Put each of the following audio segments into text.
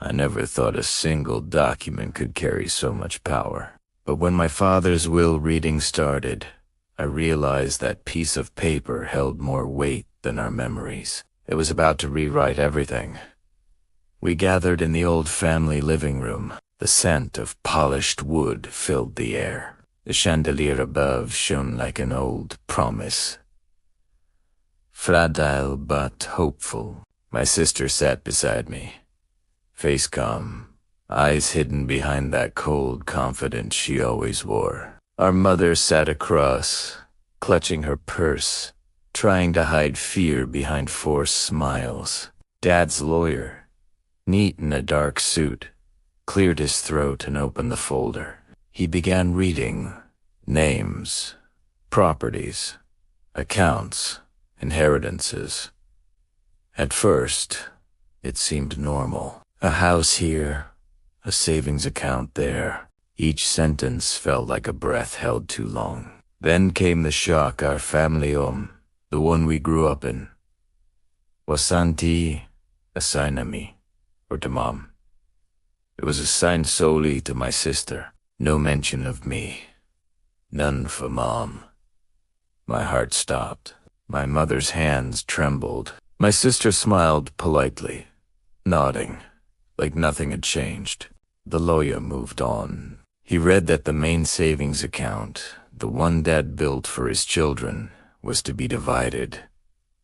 I never thought a single document could carry so much power. But when my father's will reading started, I realized that piece of paper held more weight than our memories. It was about to rewrite everything. We gathered in the old family living room. The scent of polished wood filled the air. The chandelier above shone like an old promise. Fragile but hopeful. My sister sat beside me, face calm, eyes hidden behind that cold confidence she always wore. Our mother sat across, clutching her purse, trying to hide fear behind forced smiles. Dad's lawyer, neat in a dark suit, cleared his throat and opened the folder. He began reading names, properties, accounts, inheritances. At first, it seemed normal. A house here, a savings account there. Each sentence felt like a breath held too long. Then came the shock our family home, the one we grew up in. Wasanti assigned to me, or to Mom. It was assigned solely to my sister. No mention of me. None for Mom. My heart stopped. My mother's hands trembled. My sister smiled politely, nodding, like nothing had changed. The lawyer moved on. He read that the main savings account, the one Dad built for his children, was to be divided,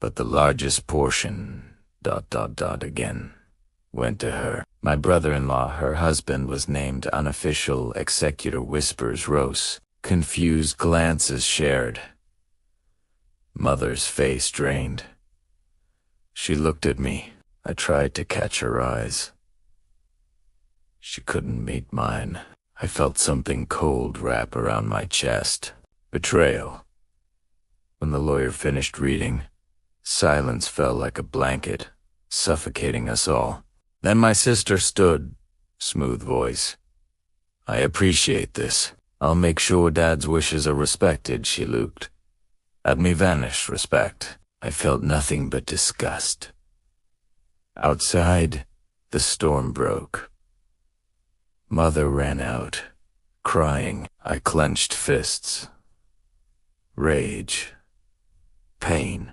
but the largest portion, again, went to her. My brother-in-law, her husband, was named unofficial executor. Whispers rose. Confused glances shared. Mother's face drained. She looked at me. I tried to catch her eyes. She couldn't meet mine. I felt something cold wrap around my chest. Betrayal. When the lawyer finished reading, silence fell like a blanket, suffocating us all. Then my sister stood, smooth voice. I appreciate this. I'll make sure Dad's wishes are respected, she looked. At me vanished respect. I felt nothing but disgust. Outside, the storm broke. Mother ran out, crying. I clenched fists. Rage, pain,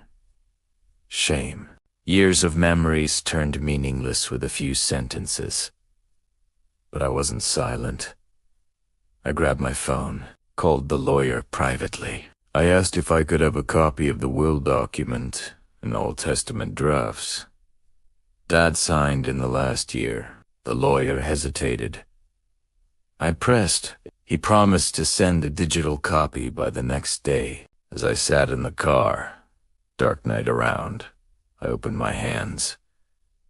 shame. Years of memories turned meaningless with a few sentences. But I wasn't silent. I grabbed my phone, called the lawyer privately. I asked if I could have a copy of the will document and Old Testament drafts. Dad signed in the last year. The lawyer hesitated. I pressed. He promised to send a digital copy by the next day. As I sat in the car, dark night around, I opened my hands.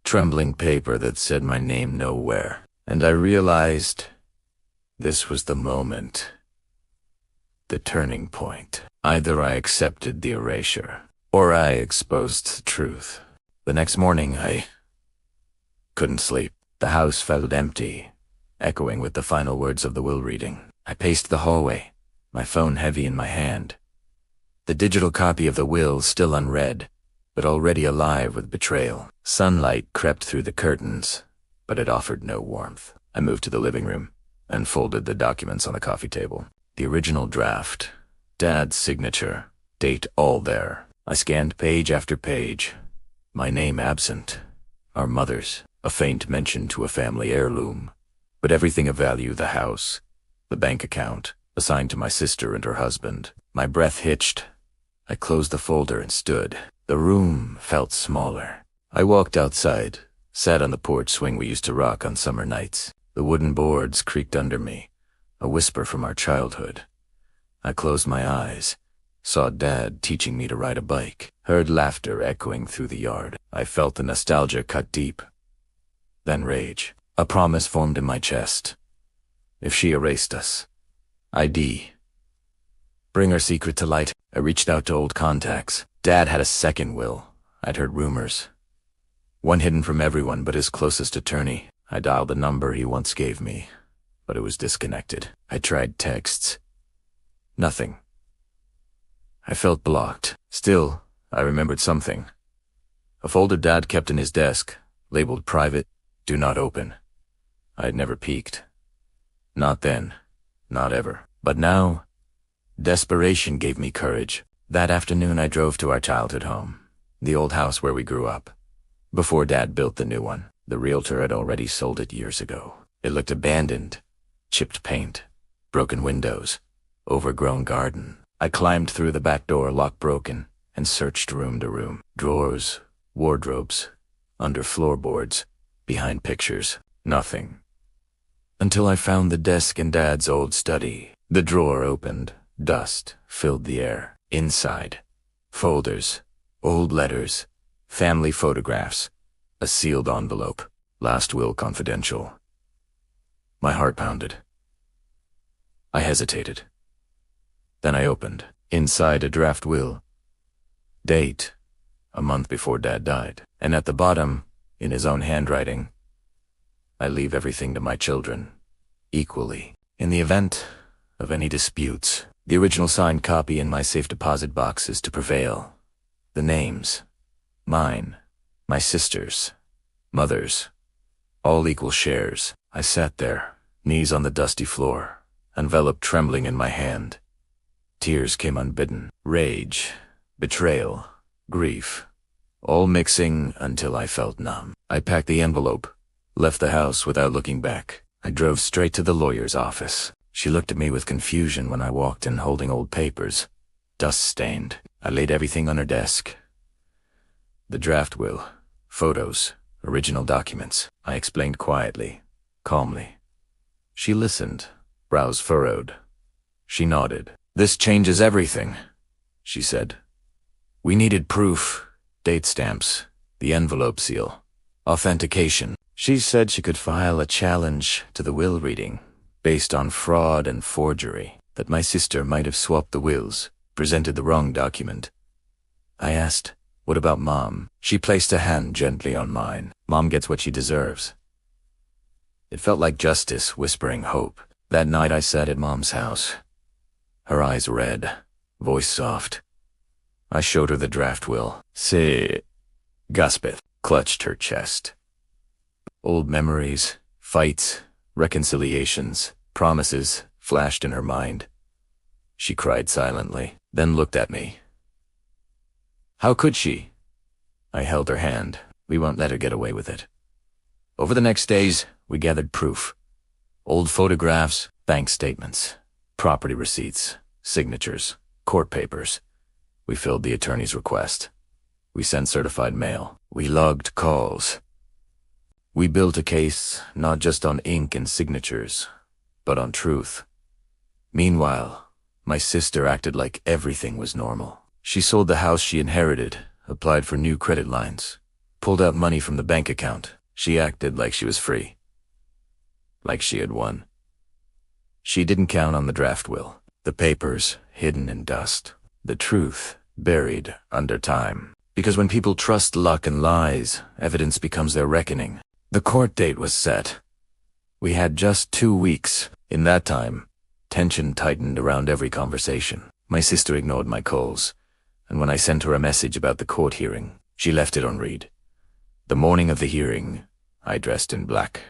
Trembling paper that said my name nowhere. And I realized this was the moment. The turning point. Either I accepted the erasure, or I exposed the truth. The next morning, I couldn't sleep. The house felt empty, echoing with the final words of the will reading. I paced the hallway, my phone heavy in my hand. The digital copy of the will still unread, but already alive with betrayal. Sunlight crept through the curtains, but it offered no warmth. I moved to the living room and folded the documents on the coffee table. The original draft, Dad's signature, date all there. I scanned page after page. My name absent. Our mother's, a faint mention to a family heirloom. But everything of value, the house, the bank account, assigned to my sister and her husband. My breath hitched. I closed the folder and stood. The room felt smaller. I walked outside, sat on the porch swing we used to rock on summer nights. The wooden boards creaked under me, a whisper from our childhood. I closed my eyes, saw Dad teaching me to ride a bike, heard laughter echoing through the yard. I felt the nostalgia cut deep. Then rage. A promise formed in my chest. If she erased us, ID. Bring her secret to light. I reached out to old contacts. Dad had a second will. I'd heard rumors. One hidden from everyone but his closest attorney. I dialed the number he once gave me, but it was disconnected. I tried texts. Nothing. I felt blocked. Still, I remembered something. A folder Dad kept in his desk, labeled private, "Do not open." I had never peeked. Not then. Not ever. But now, desperation gave me courage. That afternoon I drove to our childhood home, the old house where we grew up. Before Dad built the new one, the realtor had already sold it years ago. It looked abandoned. Chipped paint, broken windows, overgrown garden. I climbed through the back door, lock broken, and searched room to room. Drawers, wardrobes, under floorboards, behind pictures. Nothing. Until I found the desk in Dad's old study. The drawer opened. Dust filled the air. Inside, folders, old letters, family photographs, a sealed envelope. Last will confidential. My heart pounded. I hesitated. Then I opened. Inside, a draft will. Date, a month before Dad died. And at the bottom, in his own handwriting, "I leave everything to my children, equally. In the event of any disputes, the original signed copy in my safe deposit box is to prevail. The names, mine, my sister's, mother's, all equal shares." I sat there, knees on the dusty floor, envelope trembling in my hand. Tears came unbidden. Rage, betrayal, grief, all mixing until I felt numb. I packed the envelope, left the house without looking back. I drove straight to the lawyer's office. She looked at me with confusion when I walked in holding old papers, dust-stained. I laid everything on her desk. The draft will, photos, original documents. I explained quietly, calmly. She listened, brows furrowed. She nodded. "This changes everything," she said. "We needed proof, date stamps, the envelope seal, authentication." She said she could file a challenge to the will reading, based on fraud and forgery, that my sister might have swapped the wills, presented the wrong document. I asked, "What about Mom?" She placed a hand gently on mine. "Mom gets what she deserves." It felt like justice whispering hope. That night I sat at Mom's house, her eyes red, voice soft. I showed her the draft will. "Say," Guspeth clutched her chest. Old memories, fights, reconciliations, promises flashed in her mind. She cried silently, then looked at me. "How could she?" I held her hand. "We won't let her get away with it." Over the next days, we gathered proof. Old photographs, bank statements, property receipts, signatures, court papers. We filled the attorney's request. We sent certified mail. We logged calls. We built a case not just on ink and signatures, but on truth. Meanwhile, my sister acted like everything was normal. She sold the house she inherited, applied for new credit lines, pulled out money from the bank account. She acted like she was free, like she had won. She didn't count on the draft will, the papers hidden in dust, the truth buried under time. Because when people trust luck and lies, evidence becomes their reckoning. The court date was set. We had just 2 weeks. In that time, tension tightened around every conversation. My sister ignored my calls, and when I sent her a message about the court hearing, she left it unread. The morning of the hearing, I dressed in black,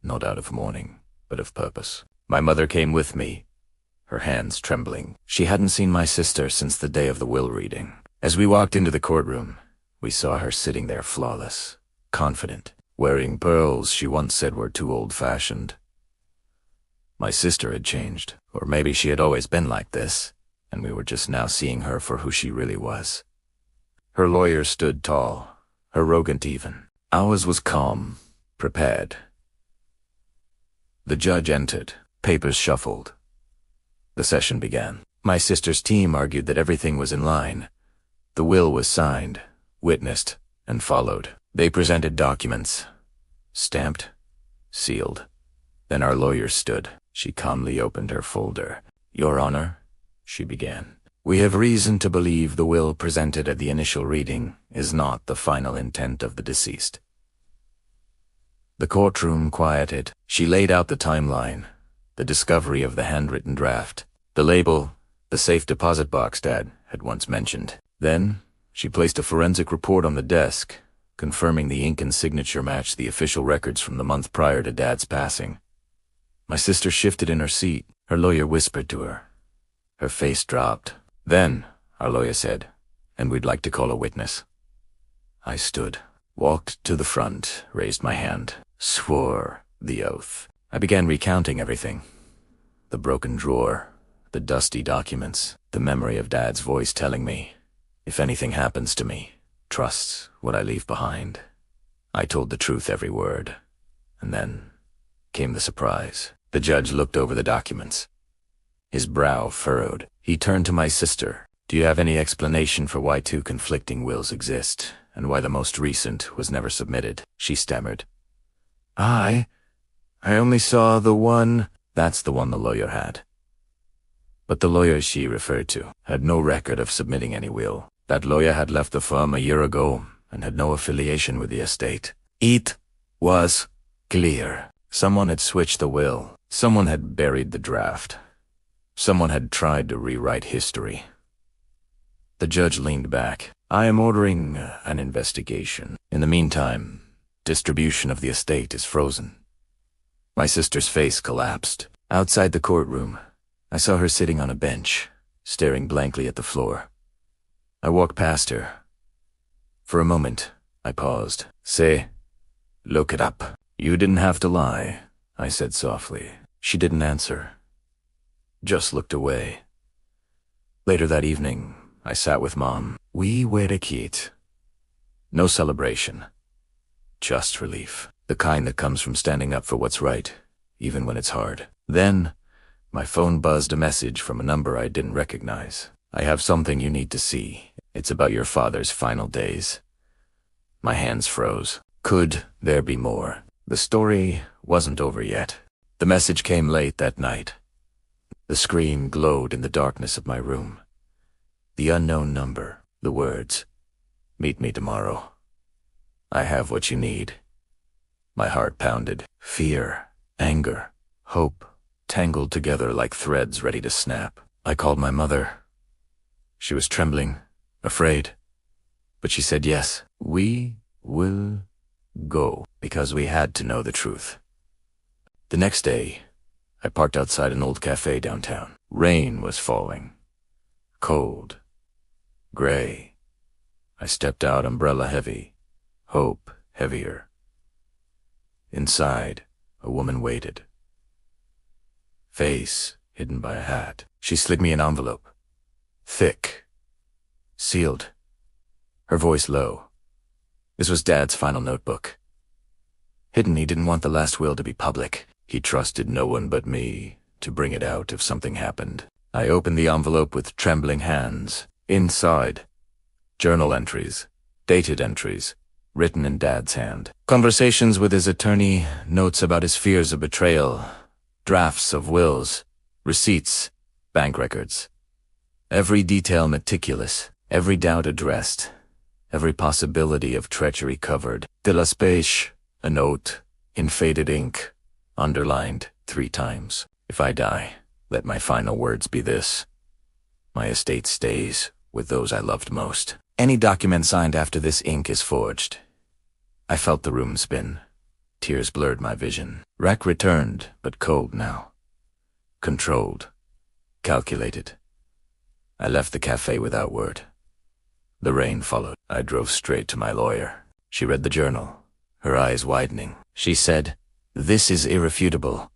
not out of mourning, but of purpose. My mother came with me, her hands trembling. She hadn't seen my sister since the day of the will reading. As we walked into the courtroom, we saw her sitting there flawless, confident, wearing pearls she once said were too old-fashioned. My sister had changed, or maybe she had always been like this, and we were just now seeing her for who she really was. Her lawyer stood tall, arrogant even. Ours was calm, prepared. The judge entered, papers shuffled. The session began. My sister's team argued that everything was in line. The will was signed, witnessed, and followed. They presented documents, stamped, sealed. Then our lawyer stood. She calmly opened her folder. "Your Honor," she began, "we have reason to believe the will presented at the initial reading is not the final intent of the deceased." The courtroom quieted. She laid out the timeline, the discovery of the handwritten draft, the label, the safe deposit box Dad had once mentioned. Then, she placed a forensic report on the desk, confirming the ink and signature matched the official records from the month prior to Dad's passing. My sister shifted in her seat. Her lawyer whispered to her. Her face dropped. "Then," our lawyer said, "and we'd like to call a witness." I stood, walked to the front, raised my hand, swore the oath. I began recounting everything. The broken drawer, the dusty documents, the memory of Dad's voice telling me, if anything happens to me, trust what I leave behind. I told the truth every word. And then came the surprise. The judge looked over the documents. His brow furrowed. He turned to my sister. "Do you have any explanation for why two conflicting wills exist, and why the most recent was never submitted?" She stammered. I only saw the one." That's the one the lawyer had. But the lawyer she referred to had no record of submitting any will. That lawyer had left the firm a year ago and had no affiliation with the estate. It was clear. Someone had switched the will. Someone had buried the draft. Someone had tried to rewrite history. The judge leaned back. "I am ordering an investigation. In the meantime, distribution of the estate is frozen." My sister's face collapsed. Outside the courtroom, I saw her sitting on a bench, staring blankly at the floor. I walked past her. For a moment, I paused. "Say, look it up." "You didn't have to lie," I said softly. She didn't answer, just looked away. Later that evening, I sat with Mom. We were a kid. No celebration, just relief. The kind that comes from standing up for what's right, even when it's hard. Then, my phone buzzed a message from a number I didn't recognize. "I have something you need to see. It's about your father's final days." My hands froze. Could there be more? The story wasn't over yet. The message came late that night. The screen glowed in the darkness of my room. The unknown number, the words, "Meet me tomorrow. I have what you need." My heart pounded. Fear, anger, hope, tangled together like threads ready to snap. I called my mother. She was trembling, afraid, but she said yes. We will go, because we had to know the truth. The next day, I parked outside an old cafe downtown. Rain was falling. Cold. Gray. I stepped out, umbrella heavy. Hope heavier. Inside, a woman waited. Face hidden by a hat. She slid me an envelope. Thick. Sealed. Her voice low. This was Dad's final notebook. Hidden, he didn't want the last will to be public. He trusted no one but me to bring it out if something happened. I opened the envelope with trembling hands. Inside, journal entries, dated entries, written in Dad's hand. Conversations with his attorney, notes about his fears of betrayal, drafts of wills, receipts, bank records. Every detail meticulous, every doubt addressed, every possibility of treachery covered. De la Spèche, a note, in faded ink, underlined 3 times. If I die, let my final words be this: my estate stays with those I loved most. Any document signed after this ink is forged. I felt the room spin. Tears blurred my vision. Rack returned, but cold now. Controlled. Calculated. I left the cafe without word. The rain followed. I drove straight to my lawyer. She read the journal, her eyes widening. She said, "This is irrefutable.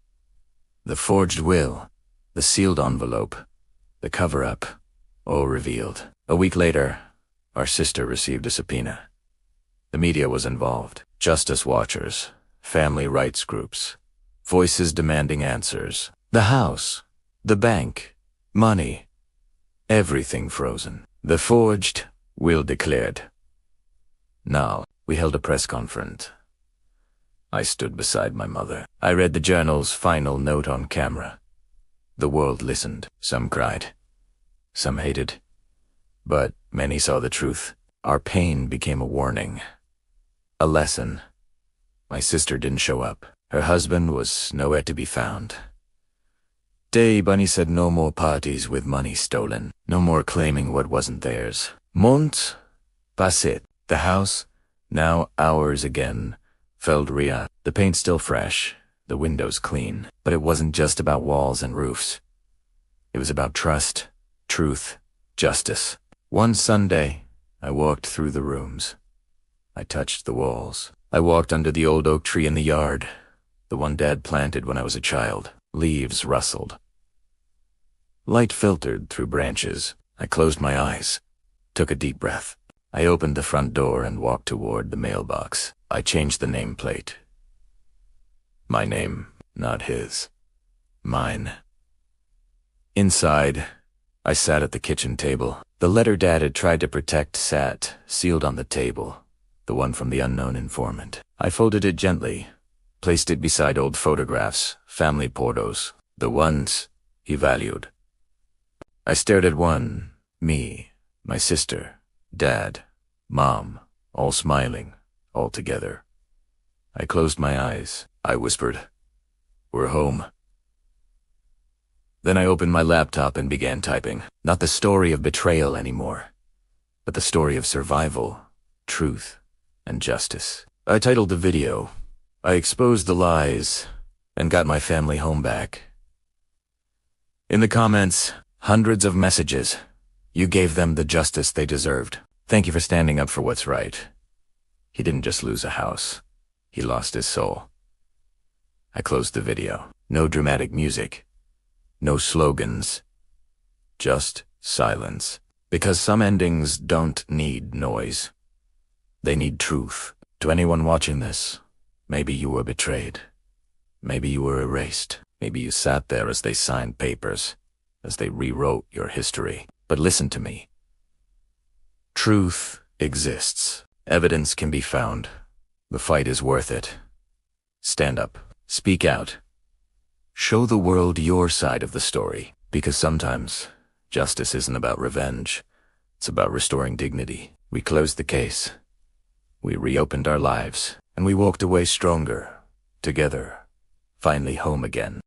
The forged will, the sealed envelope, the cover-up, all revealed." A week later, our sister received a subpoena. The media was involved. Justice watchers, family rights groups, voices demanding answers. The house, the bank, money, everything frozen. The forged will declared. Now, we held a press conference. I stood beside my mother. I read the journal's final note on camera. The world listened. Some cried. Some hated. But many saw the truth. Our pain became a warning. A lesson. My sister didn't show up. Her husband was nowhere to be found. Day Bunny said no more parties with money stolen. No more claiming what wasn't theirs. Months passed. The house, Now ours again, felt real. The paint still fresh, the windows clean. But it wasn't just about walls and roofs. It was about trust, truth, justice. One Sunday, I walked through the rooms. I touched the walls. I walked under the old oak tree in the yard, the one Dad planted when I was a child. Leaves rustled. Light filtered through branches. I closed my eyes, took a deep breath. I opened the front door and walked toward the mailbox. I changed the nameplate. My name, not his. Mine. Inside, I sat at the kitchen table. The letter Dad had tried to protect sat, sealed on the table, the one from the unknown informant. I folded it gently, placed it beside old photographs, family photos, the ones he valued. I stared at one, me, my sister, Dad, Mom, all smiling, all together. I closed my eyes. I whispered, "We're home." Then I opened my laptop and began typing. Not the story of betrayal anymore, but the story of survival, truth, and justice. I titled the video, "I Exposed the Lies and Got My Family Home Back." In the comments, hundreds of messages. You gave them the justice they deserved. Thank you for standing up for what's right. He didn't just lose a house. He lost his soul. I closed the video. No dramatic music. No slogans. Just silence. Because some endings don't need noise. They need truth. To anyone watching this, maybe you were betrayed. Maybe you were erased. Maybe you sat there as they signed papers, as they rewrote your history. But listen to me. Truth exists. Evidence can be found. The fight is worth it. Stand up. Speak out. Show the world your side of the story. Because sometimes, justice isn't about revenge. It's about restoring dignity. We closed the case. We reopened our lives. And we walked away stronger. Together. Finally home again.